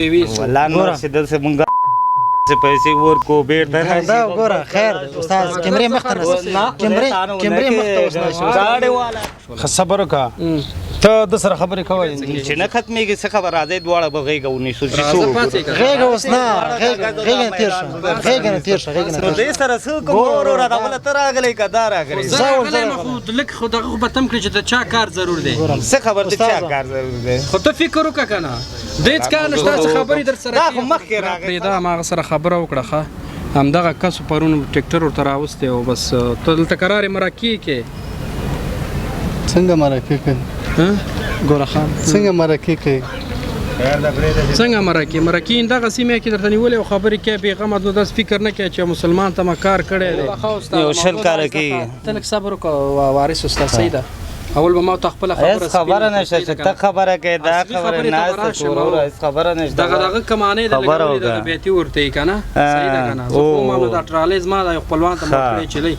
والله نور سیدل سے مونږ پیسې ورکو بیرته دا وګوره خیر استاد کیمرې مخته کیمرې مخته اوس گاډي والا صبر وکړه ته د سره خبرې کوي چې نه ختمېږي څه خبر راځي دواړه به غېږه ونیسو غېږه اوس نه غېږه نه تېر شه غېږه نه تېر شه غېږه نه نو دې سره څه کوم ورور راغله ته راغلی که دا راغلی زه راغلی خو لږ خو دغه خو به تم کړي چې د چا کار ضرور دی څه خبر د چا کار ضرور دی خو ته فکر وکړه که نه د هېڅ کار نشته څه خبرې در سره دا خو مخکې راغلی دا هماغه سره خبره وکړه ښه همدغه کس پرون ټیکټر ورته راوستی او بس ته دلته قرار مرکې کې څنګه مرکې کوي ګوره خان څنګه مرکې کوي څنګه مرکې دغه سیمه کې درته نیولې او خبرې کوي بېغمه نو داسې فکر نه کوي چې مسلمان ته ما کار کړی دی یو شل کاله کوي ته لږ صبر وکړه وارث استاد صحیح ده اول به ما ته خپله خبره نشته چې ته خبره کوې دا خبره ناسته وروره هېڅ خبره نشته دغه کمانۍ د لګولې د بیتي ورته یې که نه صحیح ده که نه زه خو ما دا ټرالۍ زما د یو خپلوان ته مه کړی چلی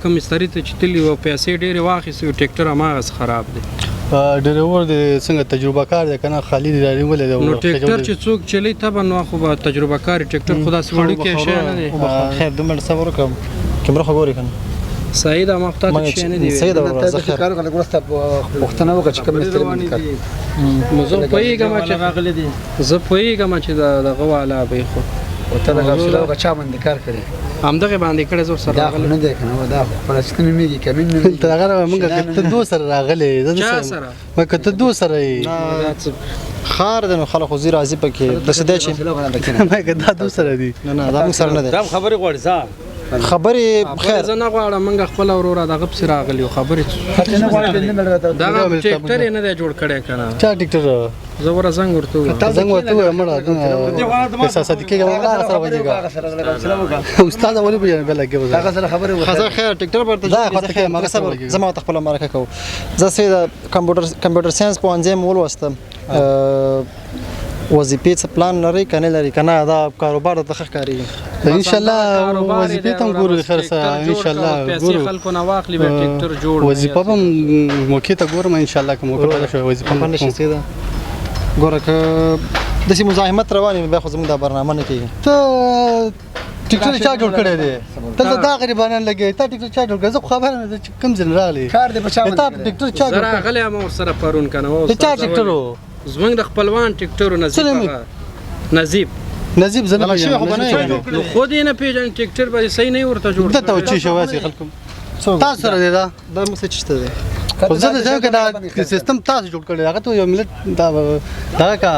کوم مستری ته چې تلي وو پیسې ډېرې واخیستې ټیکټر هماغسې خراب دی ډریور د څنګه تجربه کار دی که نه خالي دی راریولې دی نو ټیکټر چې څوک چلی طبعا نو خو به تجربه کار ټیکټر خو داسې وړوکی شی نه دی خیر دومره صبر وکړه کیمره خو ګورې که نه صحیح ده ما خو تا ته شی نه دی صحیح ده وروره زه خیر پوښتنه وکړه چې کوم مستري باندې کار زه پوهېږم چې دغه والا به خو ته دغه حوصله وکړه چا باندې کار کړی همدغه باندې کړی زه ورسره دا خو نه دی که نه دا خو فلسطین نومېږي کمین نومېږي ته هغه موږ ته دو سره راغلې چا سره ما که ته دو سره یې خار دی نو خلک خو زی راځي پکې داسې دی چې ما که دا دو سره دي نه نه دا موږ سره نه دی دا خبرې غواړي ځه خبرې خیر زه نه غواړم موږ خپله وروره دغه پسې راغلي یو خبرې دغه ټیکټر یې نه دی جوړ کړی که نه چا ټیکټر زه وره زنګ ورته ووایم زنګ ورته ووایم مړه احساساتي کېږم هغه سره ودرېږه استاد ولې به بیا لګیا وځه هغه سره خبرې وکړه خزه خیر ټیکټر ورته دا خو ته هغه سره زما ته خپله مرکه کوو زه سید کمپیوټر ساینس پوهنځی مې ولوستم وظیفې څه پلان لرئ که نه لرئ که نه دا کاروبار درته ښه ښکارېږي انشاءالله وظیفې ته هم ګورو خیر څه انشاءالله پیسې خلکو نه واخلي بیا ټیکټر جوړ وظیفه به هم موقع ته ګورم انشاءالله که موقع پیدا شوه وظیفه هم باندې شي ده ګوره که داسې مزاحمت روان وي بیا خو زموږ دا برنامه نه کېږي ته ټیکټر چا جوړ کړی دی دلته دا غریبانان لګوي تا ټیکټر چا جوړ کړی زه خو خبره نه ده چې کوم ځای راغلی کار دی په چا تا ټیکټر چا زه جوړ کړی راغلی یم ورسره پرون که نه چا ټیکټر و زموږ د خپلوان ټیکټر و نظیب نظیب زه نه پېژنم نو خود یې نه پېژنې ټیکټر به صحیح نه ورته جوړ دلته وچې شوی هسې خلکو تاسو سره دی دا دا موږ څه چېسته دی خو زه د ځای که دا سیستم تاسو جوړ کړی هغه ته یو ملت دغه کا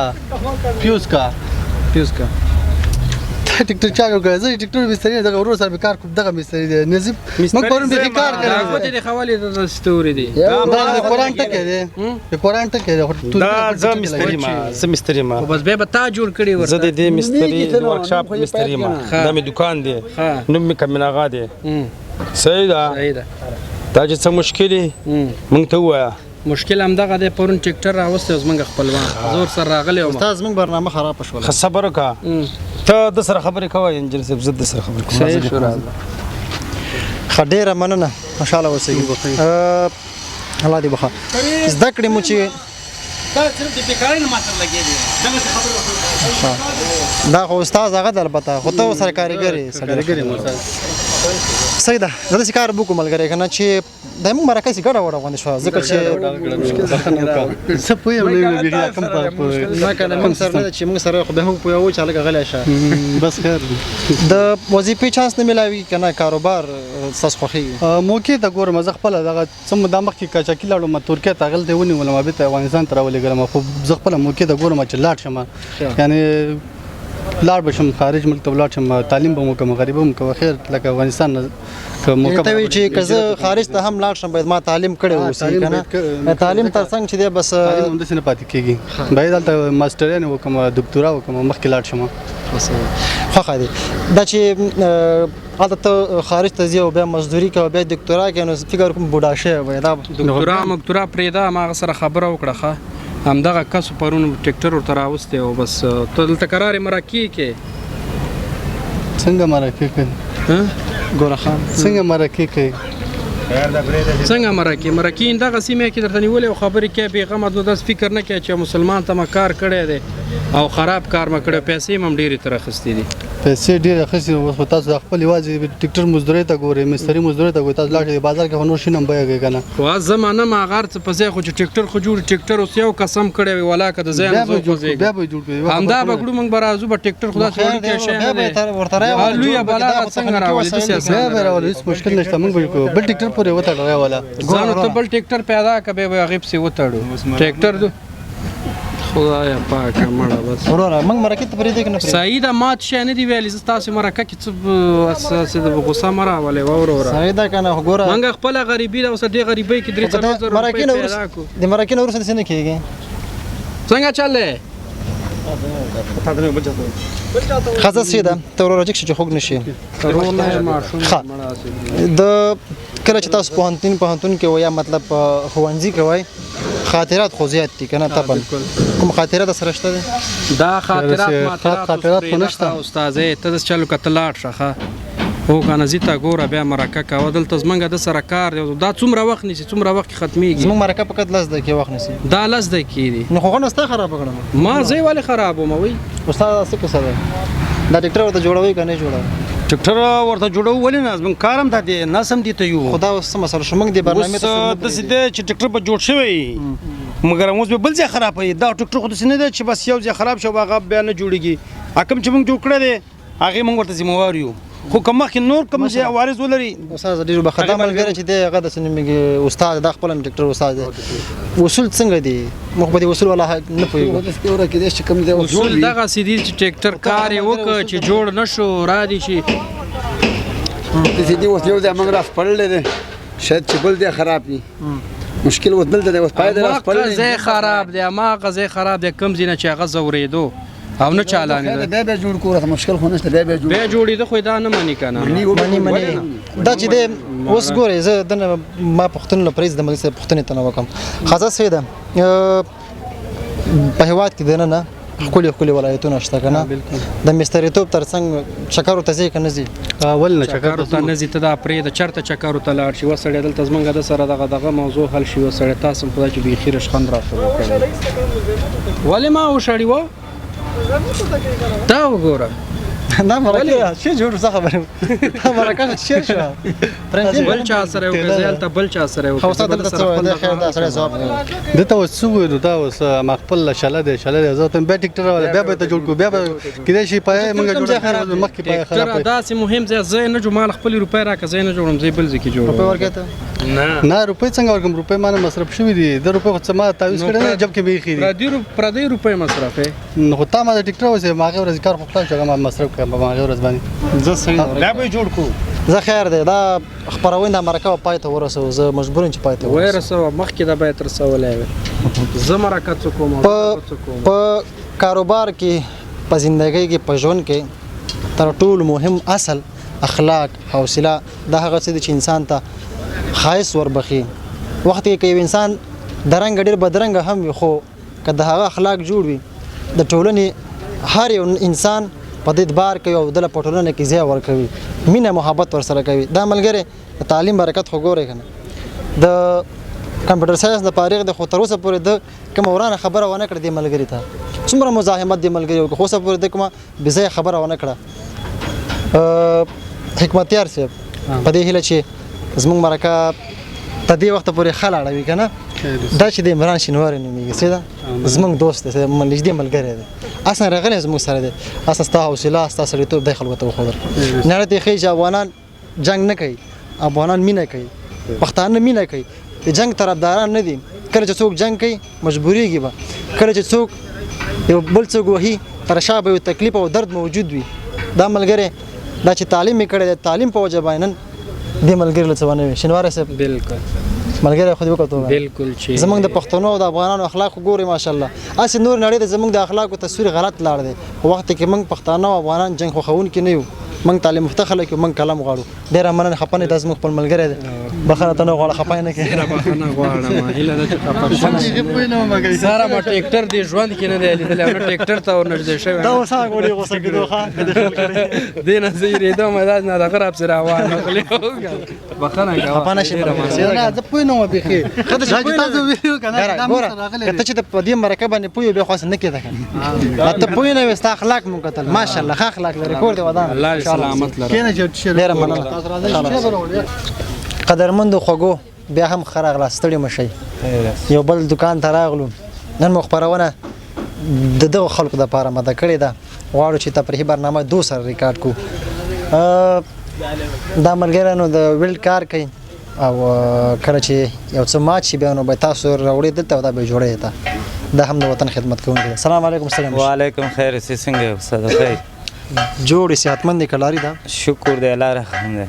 فیوز کا ټیکټر چا جوړ کړی زه ټیکټر مستري دغه ورور سره مې کار کوم دغه مستري دی نظیب موږ پرون بیخي کار کړی ګوتې د خولې د ستوري دی دا د قرآن ټکی دی د قرآن ټکی دی دا زه مستری ما زه مستری ما بس بیا به تا جوړ کړي ورته زه د دې مستری ورکشاپ مستری ما دا مې دکان دی نوم مې کمین آغا دی صحیح ده دا چې څه مشکل موږ ته ووایه مشکل همدغه دی پرون ټیکټر راوستی اوس موږ خپلوان زه ورسره راغلی وم استاد زموږ برنامه خرابه شوله ښه صبر وکړه ته د سره خبرې کوه انجل صاحب زه د سره خبرې کوم صحیح شو ښه ډېره مننه خوشحاله اوسئ الله دې بخښه زده کړې مو چې دا خو استاد هغه ده البته خو ته ورسره کارګر یې صحیح ده زه داسې کار به وکړو ملګری که نه چې دا موږ مرکه سي ګډه وډه غوندې شوه ځکه چې زه پوهېږم نه یم بیخي دا کوم نه که نه موږ سره نه ده چې موږ سره خو بیا هم پوهوو چې هلکه غلی شه بس خیر د وظیفې چانس نه میلاوي که نه کاروبار ستاسو خوښېږي موقع ته ګورم زه خپله دغه څه دا مخکې کاچاکي لاړم ترکیه ته هغلته یې ونیولم بېرته افغانستان ته راولېږلم خو زه خپله موقع ته ګورم چې لاړ شم یعنې لاړ به شم خارج ملک ته ولاړ شم تعلیم به وکړم غریب به وکړم خیر لکه افغانستان نه که موقع ته وایي چې که زه خارج ته هم لاړ شم باید ما تعلیم کړی واوسي که نه تعلیم تر څنګ چې دی بس تعلیم همداسې نه پاتې کېږي باید هلته ماسټریانې وکړم دکتورا وکړم مخکې لاړ شم خوښه دی دا چې هلته ته خارج ته ځې او بیا مزدوري کوې بیا دکتورا کوې نو فکر کوم بوډا شوی به دا دکتورا پرېږده هماغه سره خبره وکړه ښه همدغه کس پرون ټیکټر ورته راوستی او بس ته دلته قرار مرکې کې څنګه مرکې کوي ګوره خان څنګه مرکه کوي څنګه مرکین دغه سیمه کې درته نیولې او خبرې کې پیغام نو داس فکر نه کوي چې مسلمان ته کار کړی دی او خراب کار ما کړی پیسې هم ډېرې تر اخستې دي پیسې ډېر اخیستې اوس تاسو د خپل یوازې ټیکټر مزدوري ته ګورئ مستری مزدوري ته ګورئ تاسو لاړ شئ بازار کې نور شینم بیاږي کنه خو زمانه ما غار څه په ځای خو چې ټیکټر خو جوړ ټیکټر اوس یو قسم کړی وي ولا که د ځای نه زو کوزي بیا به جوړ کړي همدا بګړو موږ برازو به ټیکټر خدا سره کې شي نه لوی بلا څنګه راولې د سیاست بیا راولې هیڅ مشکل نشته موږ بل ټیکټر پورې وته راواله ځانو ته بل ټیکټر پیدا کبه به غیب سي وتاړو ټیکټر دو خدایا پاک مړه بس وروره موږ مرکه ته پرې دی کنه سعید مات شه نه دی ویلې تاسو مرکه کې څه اساس د غوسه مرا ولې وروره سعید کنه وګوره موږ خپل غریبی او سدي غریبۍ کې درې څلور مرکه نه د مرکه نه ورسره څه نه کیږي څنګه چلې خاصه سیده تورولوژیک چې خوګ نشي ترونه ماشوم د کله چې تاسو پوهنتون کې ویا مطلب خوانځي کوي خاطرات خو زیات دي کنه طبعا کوم خاطرات سره شته دا خاطرات خو نشته استاد ته چلو کتلاټ شخه هو کنه زیته ګوره بیا مرکه کا ودلته زمنګ د سره کار دا څومره وخت نسی څومره وخت ختميږي زموږ مرکه په کد لز د کې وخت نسی دا لز د کې دي نو خو نه ستا خراب کړم ما زی والے خرابو ما وی استاد څه څه ده دا ډاکټر ورته جوړوي کنه جوړوي ټکټر ورته جوړو ولې نه زمون کارم ته دي ناسم دي ته یو خدا اوس مسله شومنګ دی برنامه ته د سیده چې ټکټر په جوړ شوی مګر موږ به بل ځای خراب وي دا ټکټر خو د سینې ده چې بس یو ځای خراب شو هغه بیا نه جوړیږي اکم چې موږ جوړ کړی دی هغه موږ ورته ذمہوار یو خو کوم مخ نور کوم ځای وارث ولري استاد ډیرو به خدمت ملګری چې دی هغه د سینې استاد د خپل ټکټر استاد وصول څنګه دی موږ په دې وصول ولا نه پوهیږو اصول دغه سیدی چې ټکټر کار وکړي چې جوړ نشو را دي شي دې دې اوس یو ځای موږ راس پړلې ده شاید چې بل دې خراب وي مشکل وځل ده اوس پایده راس پړلې غزه خراب دی ما غزه خراب دی کم زینه چې غزه ورېدو او نه چالانه ده بیا جوړ کوه مشکل خو نشته بیا جوړې ده خو دا نه مانی کنه منی دا چې دی اوس ګورې زه د ما پښتون پریز د مجلس پښتون ته نه وکم خاصه سیده په هواد کې دنه نه خولي ولایتونه شته کنه د مستریتوب ترڅنګ چکرو ته ځي کنه زی اول نه چکرو ته نه زی ته دا پرې د چرته چکرو ته لاړ شي وسړې دلته زمونږ د سره دغه موضوع حل شي وسړې تاسو په چې به خیر شخند را شروع کړي ولې ما وشړی و دا وګوره دا مرکه شي جوړ څه خبره دا مرکه شي شو بل چا سره یو غزل ته بل چا سره یو خو استاد دلته څه خیر دا سره جواب دته وسو دا وس مخبل شاله ده زه ته به ټیکټر ولا بیا به ته جوړ کو بیا به کله شي پای موږ جوړ مخکې پای خراب دا سي مهم ځای نه جمال خپل روپۍ راکې ځای نه جوړم ځای بل ځکه جوړم په ورګه نه روپۍ څنګه ورکم روپۍ مانه مصرف شوی دي د روپۍ خو څه ما تعویض کړی نه جب کې به خېری پردي روپۍ مصرف نو تا ما د ټیکټر وسه ماغه ورځ کار خپل چې ما مصرف کړم ماغه ورځ باندې زه صحیح دا به جوړ کو زه خیر دی دا خبرونه د مرکه پای ته ورسو زه مجبور یم چې پای ته ورسو مخکې دا به تر سوالای زه مرکه کوم په کاروبار کې په ژوندۍ کې په ژوند کې تر ټولو مهم اصل اخلاق حوصله دا هغه څه چې انسان ته خاص وربخي وخت کې یو انسان درنګ ډیر بدرنګ هم وي خو کله هغه اخلاق جوړ وي د ټولنې هر یو انسان په دې بار کوي او د پټولنې کې ځای ورکوي مینه محبت ور سره کوي دا ملګری تعلیم برکت خو ګوري کنه د کمپیوټر ساينس د پاریغ د خو تر اوسه پورې د کوم ورانه خبره ونه کړې د ملګری ته څومره مزاحمت د ملګری خو اوسه پورې د کومه بځای خبره ونه کړه حکمتیار صاحب په دې هله چې زموږ مرکه په دې وخت پورې خلاړوي کنه دا چې د عمران شینوار نومېږي سیده زموږ دوست دی نږدې ملګری دی اصلا راغلی زموږ سره دی اصلا ستا حوصله ستا سړیتوب دی خلکو ته وښودل نړۍ ته ښیي چې افغانان جنګ نه کوي افغانان مینه کوي پښتانه مینه کوي د جنګ طرفداران نه دي کله چې څوک جنګ کوي مجبوریږي به کله چې څوک یو بل څوک وهي پر شا به یو تکلیف او درد موجود وي دا ملګری دا چې تعلیم یې کړی دی تعلیم په وجه باندې دې ملګری له څه ونه وي شینوار صاحب بالکل ملګری خو دې وکړو بالکل چې زمونږ د پښتنو او د افغانانو اخلاق ګوري ماشاءالله اسی نور نړۍ د زمونږ د اخلاقو تصویر غلط لاړ دی په وخت کې موږ پښتانه او افغانان جنگ خوښون کې نه یو موږ تعلیم یافته خلک یو موږ کلام غواړو ډېره مننه خپه نه دا زموږ خپل ملګری دی بخښنه ته نه غواړه خپه نه کړې بخښنه غواړم هیله ده چې خفه سره ما ټریکټر دی ژوند کې نه دی لیدلی او نه ټریکټر ته ورنږدې شوی دا اوس هغه غوړي غوسه کېدو ښه دې نه زه یېرېدم دا نه دغه راپسې راوان غلی بخښنه کوه خپه نه شي نه زه پوه نه وم بیخي دا چې تاسو ویلو که نه دا موږ سره راغلی که ته چې په دې مرکه باندې پوه یو بیا خو نه کېده که ته پوه نه وې ستا اخلاق مو کتل ماشاءالله ښه اخلاق لري کور دې ودان الله دې سلامت لره کېنه چې ډېره مننه قدرمندو خوږو بیا هم ښه راغلاست ستړي مه شئ یو بل دکان ته راغلو نن مو خپرونه د دغو خلکو دپاره مده کړې ده غواړو چې تفریحي برنامه دو سره ریکارډ کړو دا ملګرانو د ویلډ کار کوي او کله چې یو څه مات شي بیا نو به تاسو راوړئ دلته او دا به جوړوي ته دا هم د وطن خدمت کوونکی دی السلام علیکم السلام وعلیکم خیر سی څنګه استاد خیر جوړې صحتمندې کلاري ده شکر دی الله رحم دی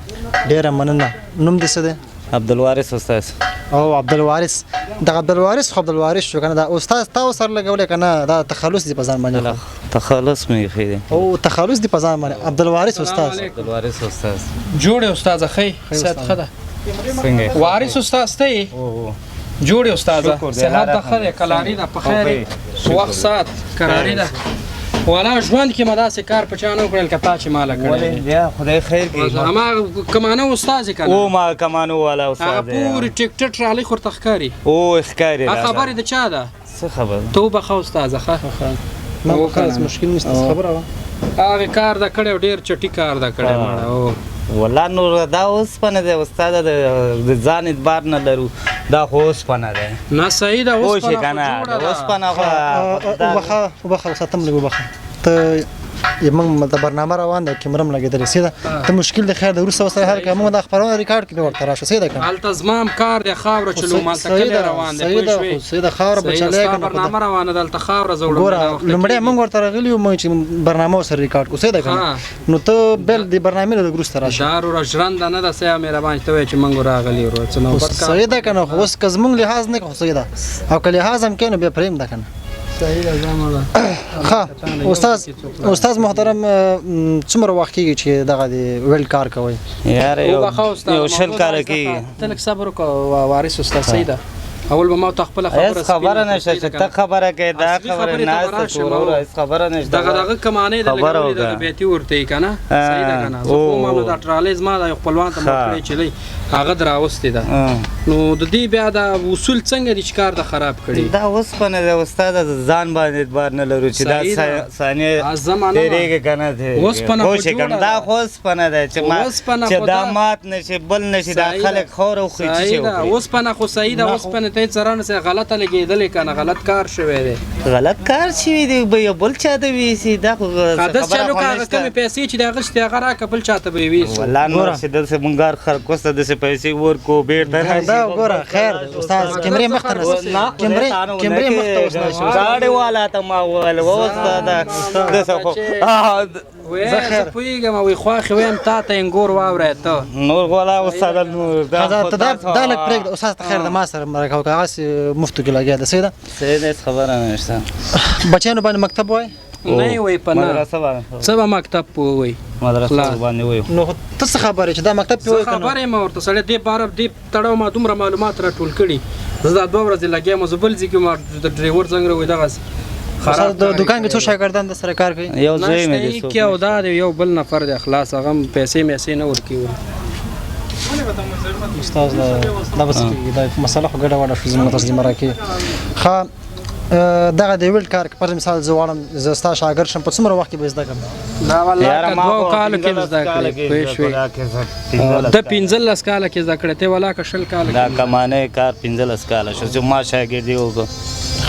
ډېره مننه نوم دې څه دی عبدالوارث استاد او عبدالوارث دغه عبدالوارث خو عبدالوارث شو کنه دا استاد تا سره لګولې کنه دا تخلص دی په ځان باندې تخلص مې خې دی او تخلص دی په ځان باندې عبدالوارث استاد عبدالوارث استاد جوړ استاد خې صحت خده څنګه وارث استاد ته جوړ استاد صحت د خره کلاری د په خیر وخت سات قراری ده ولا ژوند کې مداسې کار پچانو کړل کتا چې مال کړل بیا خدای خیر کړي اما کمانه استاد کنه او ما کمانو والا استاد دی پوری ټیکټر ټرالی خور تخکاری او ښکاری خبره د چا ده څه خبر توبه خو استاد ښه ما خلاص مشکل نشته خبره هغه کار د کړه ډیر چټي کار د کړه او والله نور دا اوس پنه دی استاد د ځان اعتبار نه لرو دا خو اوس پنه دی نه صحیح ده اوس پنه اوس پنه وبخه ساتم لګو وبخه ته موږ د برنامه روان ده کیمرم لګېدلې سیده ته مشکل د خیر د وروسته وسه هر کوم د خبرونه ریکارډ کړي ورته راشه سیده کنه التزام کار د خاور چلو مال تکل روان دی سیده سیده خاور بچلې کنه برنامه روانه دلته خاور زوړ لمړی موږ ورته راغلی موږ چې برنامه سره ریکارډ کو سیده کنه نو ته بل د برنامه له وروسته راشه دارو رجرند نه د سیا مهربان ته چې موږ راغلی ورو څه نو برکا سیده کنه اوس کزمون لحاظ نه کو سیده او کله لحاظ هم کینو بیا پریم ده کنه ها استاد محترم څومره وخت کېږي چې دغه د ویلډ کار کوي یار یو شل کال کېږي ته لږ صبر وکړه وارث استاد سیده اول به ما ته خپل خبره نشته چې ته خبره کوي دا خبره نه څه خبره نشته دغه کمانې د لګولې د بیتي ورته کنه صحیح ده کنه زه کومه د ټرالیز ما د خپلوان ته مخکې چلی هغه دراوستي ده نو د دې بیا د وصول څنګه د کار د خراب کړي دا اوس پنه د استاد ځان باندې اعتبار نه لرو چې دا ثانیه تیرېږي کنه ته اوس پنه دا اوس پنه ده چې دا مات نشي بل نشي دا خلک خور او خېچي شي اوس پنه خو صحیح ده اوس پنه ته څرانه سه غلطه لګېدلې کنه غلط کار شوی دی غلط کار شوی دی به بل چاته ویسي دا خبره چلو کاغه کم پیسې چې دا غشت هغه را کبل چاته به ویسي والله نور چې دل سه مونږار خلکو ست د پیسې ورکو بیرته دا ګوره خیر استاد کیمرې مخته کیمرې مخته اوس نه گاډي والا ته ما ول استاد د څه زه پوهېږم وي خواښې ویم تا ته انګور واوری ته نور والا استاد نور دا لږ پرېږده استاد ته خیر د ما سره مرکه وکړه هغسې مفتو کې لګیا ده صحیح ده صحیح خبره نشته بچیانو باندې مکتب وایي نه وای په نه څه به مکتب وای مدرسه باندې وای نو ته څه خبره چې دا مکتب په خبره ما ورته سره دې بار دې تړاو ما دومره معلومات را ټول کړي زه دا 2 ورځې لګیا مې زبل ځکه ما د ډرایور څنګه وای دغه خراب د دکان کې څو شاګردان د سره کار کوي یو ځای مې دي کې او دا یو بل نفر د اخلاص هغه پیسې نه ورکوي استاد دا بس دا مسله خو ګډه وډه شو زموږ ترجمه راکې ښه دغه د ویلډ کار پر مثال زه واړم زه ستا شاګرد شم په څومره وخت کې به زده کړم دا والله دوه کال کې زده کړې پوه شوې د 15 کال کې زده کړې ته ولا که شل کال دا کمانه کار 15 کال شو چې ما شاګرد یو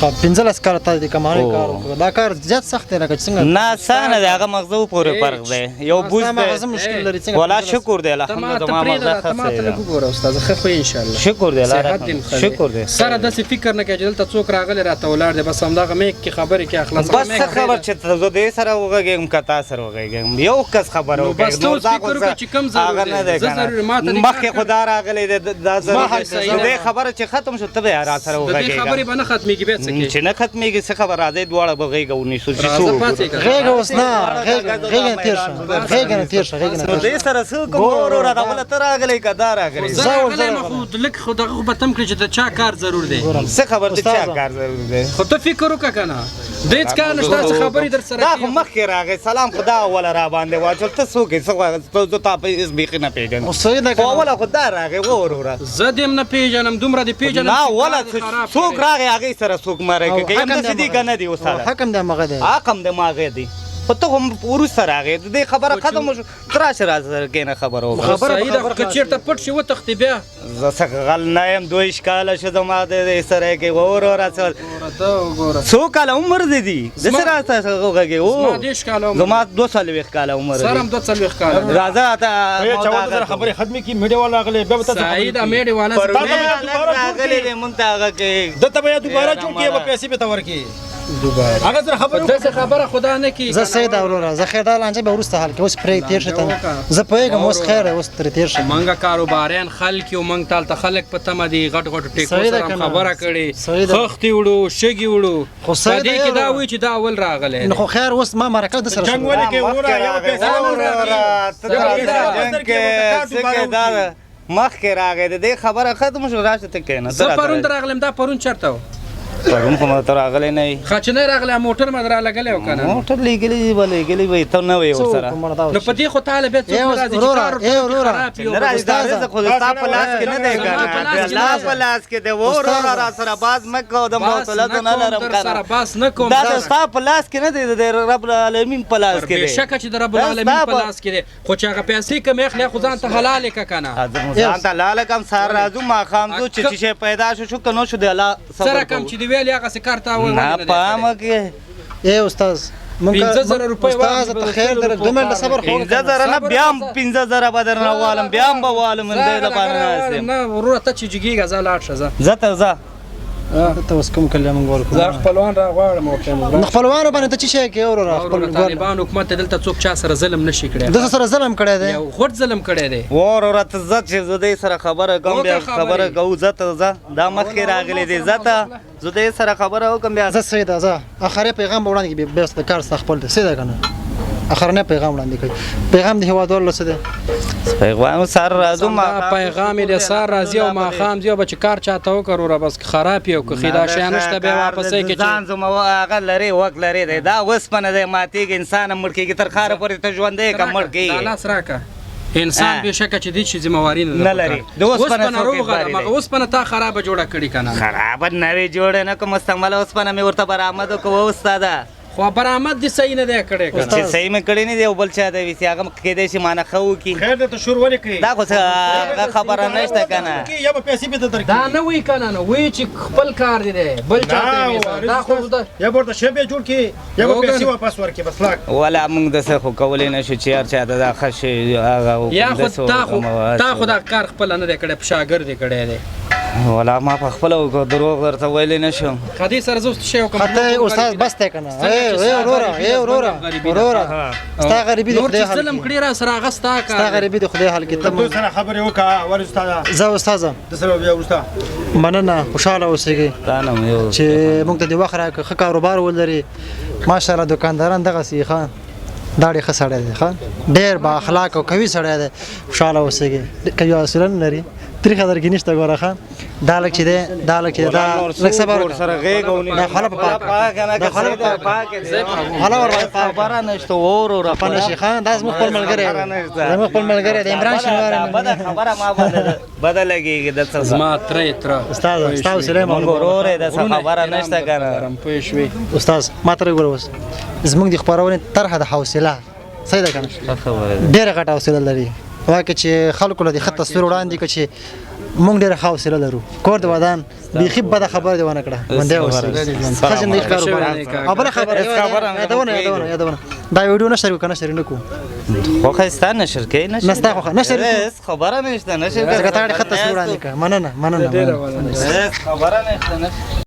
خو 15 کال ته د کمانه کار دا کار زیات سخت دی څنګه نه سانه دغه مغزو پورې فرق دی یو بوز دی مشکل لري څنګه ولا شکر دی الحمدلله ما مغزه ته ګوره استاد خو ان شاء الله شکر دی الله شکر دی سره د فکر نه کې دلته څوک راغلی راته ولاړ دی بس همدغه مې کې خبرې کې اخلاص بس خبر چې زه دې سره وګم کتا سره وګم یو کس خبر وګم بس ټول فکر وکړي چې کم ضروري ضروري ماته مخکې خدا راغلی دا ضروري دې خبره چې ختم شو ته را سره وګم دې خبرې باندې ختميږي به کې چې نه ختمېږي څه خبر راځي دواړه به غېږه ونیسو چې راځه څو پاتې که غېږه اوس نه غېږه نه تېر شه غېږه نه تېر شه غېږه نه نو تېر شه دې سره څه کوم وروره دا بله ته راغلی که دا راغلی زه راغلی یم خو لږ خو دغه خو به تم کړي چې د چا کار ضرور دی څه خبر د چا کار ضرور دی خو ته فکر وکړه که نه د هېڅ کار نشته څه خبرې در سره دا خو مخکې راغی سلام خو دا اوله را باندې واچول ته څوک یې څه غواړې زه تا په هېڅ بیخي نه پېژنم اوس صحیح ده خو که نه اوله خو دا راغی وروره زه دې هم نه پېژنم دومره دې پېژنم نه چې اوله کار دې خراب څوک کړی. راغی هغې سره څوک مرکه کوي همداسې دي که نه دي استاده حکم دی همغه دی حکم د ماغې دی خو ته هم وروسته راغې د دې خبره ختمه شو ته راشه راسره کښېنه خبره وکړه صحیح ده که چېرته پټ شي وتښتې بیا زه څه غل نه یم 2 کاله شو زما د دې سره کې وروره څه ته وګوره څو کاله عمر دی دي داسې راته وغږې زما او 10 کاله عمر زما 240 کاله عمر سر هم دی 240 کاله راځه ته خبرې ختمې کی میډیا والا راغلی بیا به تاسو صحیح ده میډې والا پرونی هلک راغلی دی مونږ ته هغه کې دته بیا دوباره جوړ کړي به پیسې به ته ورکړي هغه سره خبرې داسې خبره خدا نه کي زه صحیح ده وروره زه خیر دا لانجه به وروسته حل کړي اوس پرې تېر شه ته زه پوهېږم اوس خیر دی اوس ترې تېر شه منګه کاروباریان خلک یو منګ تالته خلک په تمه دي غټ غټ ټیکو صحیح ده سره که نه؟ خبره کړې صحیح ده. خښتې وړو شګې وړو خو صحیح په ده دې کې دا یو- وایي چې دا اول راغلی نو خو خیر اوس ما مرکه د سره جنگ شروع ولې کې وروره یا به پیسې مخکې راغی د دې خبره ختم شو راشه ته کښېنه زه پرون راغلم دا پرون چېرته و پرون خو ما ته راغلی نه یې خچنی راغلی موټر مې در لګلی و که نه موټر لیږلی به لیږلی به ته نه وې ورسره نو په دې خو تاله بیا څوک نه راځي چې کار خراب وي او نه راځي دا استاذه. رزق خو ستا په لاس کې نه دی زما په که لاس کې نه نه الله په لاس کې دی وروره را سره باز مه کوه د باس موصلاتو نه لرم در سره که باس نه کوم دا د ستا په لاس کې نه دی د رب العالمین په لاس کې دی بېشکه چې د رب العالمین په لاس کې دی خو چې هغه پیسې کمې اخلي خو ځان ته حلالې که که نه ځان ته لاله کم سهار راځو ماښام ځو چې شی پیدا شو که نه شو د الله څه رقم چې دې ویلې هغسې کار ته اول نه پامه کې ای استاد 15,000 روپۍ استاد ته خیر در 2 منټه صبر خو 15,000 نه بیا هم 15,000 به درنه والم بیا هم به والم د دې لپاره ناست یم نه وروره ته چې جګېږه ځه لاړ شه ځه زه ته ځه ته اوس کوم کله موږ ورکو زه خپلوان را غواړم او نو خپلوانو باندې ته څه شي کوي وروره خپل ګور طالبان حکومت ته دلته څوک چا سره ظلم نشي کړی د سره ظلم کړی دی یو غټ ظلم کړی دی وروره ته ځه چې زه دې سره خبره کوم بیا وکړه خبرې. خبره کوو زه ته ځه دا مخکې راغلی دی زه ته زه دې سره خبره وکړم بیا زه صحیح ده زه اخري پیغام به وړاندې کړي بیا د کار ستا خپل دی صحیح ده که نه اخرنی پیغام وړاندې کوي پیغام د هېوادوالو څه دی پیغام سر راځو ما پیغام یې د سار راځي او ماښام ځي او به چې کار چاته وکړ وروره بس که خراب یې او که خیدا شیان نشته بیا واپسې کې ځان زما هغه لري وک لري دی دا اوسپنه دی ماتېږي انسان هم مړ کېږي تر خاره پورې ته ژوندی که مړ دا کېږي لاس راکه انسان بېشکه چې دې شي ذمهواري نه لري. د اوسپنه څوک روغه اعتبار ده دی. مګر اوسپنه تا خرابه جوړه کړې که نه خرابه نوې جوړه نه کوم مستعمله اوسپنه مې ورته برآمد وکړه استاده خو برآمد دې صحیح نه دی کړی که چې نه صحیح مې کړی نه دی او بل چا دی ویسي هغه کېدی شي مانه ښه وکړي خیر ده ته شور ولې کوي دا خو څه هغه خبره نشته که نه یا به پیسې به ته درکړي دا نه وایي که نه وایي چې خپل کار دی بل چاته یې ویسه. دا خو دا یا به ورته شی بیا جوړ کړي یا به پیسې واپس ورکړي بس لاک ولا موږ داسې خو کولی نه شو چې هر چا ته دا ښه شي هغه یا خو داسې تا خو دا کار خپله نه دی کړی په شاګرد یې کړی دی ولا ما په خپله وکړو دروغ درته ویلی نه شم خدې سره زه اوس شی وکړم خطه استاد بس دی که نه ای وروره ای وروره وروره ستا غریبي د نور خدای چې حل ظلم کړي کړي را سره هغه ستا ستا کار دی. غریبي د خدای حل کړي دوی ته سره خبرې وکړه ور استاده زه استاده د سره بیا ورسته مننه خوشحاله اوسېږئ دا نه مې یو چې موږ ته د وخت راکړه ښه کاروبار ولري ماشاءالله دکانداران دغسې ښه دا ډېر ښه سړی دی ښه ډېر با اخلاق او قوي سړی دی خوشحاله اوسېږي قوي حوصله نه لري تریخه درکې نشته ګوره ښه دا لږ چې دی دا لږ چې دی دا لږ صبر وکړه سره غېږ ونیسو. دا خوله په پاک نه دا خوله په پاک خوله ورباندې پاک خبره نشته وروره په نشي ښه دا زموږ خپل ملګری دی زموږ خپل ملګری دی عمران شینواری بده خبره ما باندې بده لګېږي دلته زما ترې تره استاد ستا حوصله مونږ مو ورور یې داسې خبره نشته که نه پوه شوې استاد ما ته وګوره اوس زموږ د خپرونې طرحه د حوصله صحیح ده که نه ښه خبره ده. ډېره غټه حوصله لري واکه چې خلکو له دې ښه تصویر وړاندې کړه چې موږ ډېره ښه حوصله لرو کور د ودان بیخي بده خبره دې ونه کړه ژوندی اوسئ ښه ژوندی ښکاروبار او بله خبره یادونه دا ویډیو نشر وکړه نشر نه کوو خو ښایسته نشر کوي نه ستا خو نشر هېڅ خبره نشته نشر ځکه تا ډېر ښه تصویر وړاندې کړه مننه ډېره هېڅ خبره نشته نشر